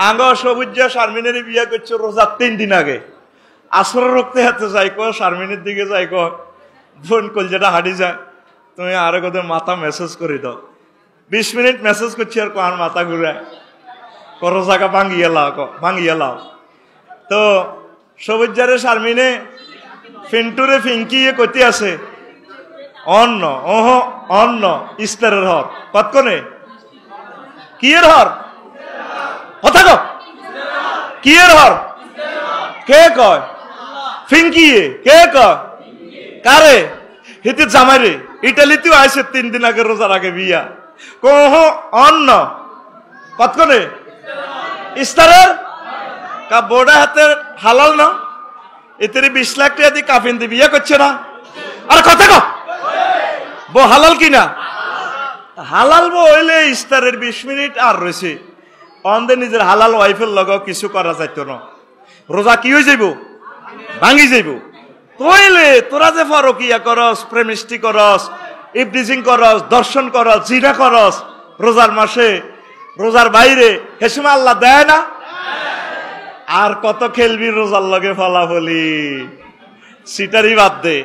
আঙ্গ সবুজ শারমিনের বিয়ে করছে রোজার 3 দিন আগে আসর রক্তে হাতে যাই কো শারমিনের দিকে যাই কো ফোন কল যেটা হাঁটি যায় তুমি আরো কত মাথা মেসেজ করে দাও 20 মিনিট মেসেজ করছি আর আর মাথা ঘুরায় করো জায়গা ভাঙিয়ে লাও তো সবুজারে শারমিনে ফিন্টুরে ফিঙ্কিয়ে কতি আছে অন্ন অন্ন ইস্তারের হর কতক্ষণে কি এর হর কথা কো কি এর হর কে কয় ফিঙ্কিয়ে কে কয় কারে হিতে জামাইরে ইটালিতেও আইসে 3 দিন আগে রোজার আগে বিয়া কোহ অন্ন কতক্ষণে ইস্তারের কা বোর্ডা হাতে হালাল না এতে 20 লাখ টাকা দিয়ে কাফিন দিয়ে বিয়ে করছে না আর কথা কো বো হালাল কিনা হালাল বো হইলে ইস্তারের 20 মিনিট আর রয়েছে অন্ধে নিজের হালাল ওয়াইফের লগে কিছু করা যাইতো না রোজা কি হয়ে যাইব ভাঙি যাইব তইলে তোরা যে ফরকিয়া করস প্রেমিষ্টি করস ইফটিজিং করস দর্শন করস জিনা করস রোজার মাসে রোজার বাইরে হেসমা আল্লাহ দেয় না আর কত খেলবি রোজার লগে ফলাফলি সিটারি বাদ দে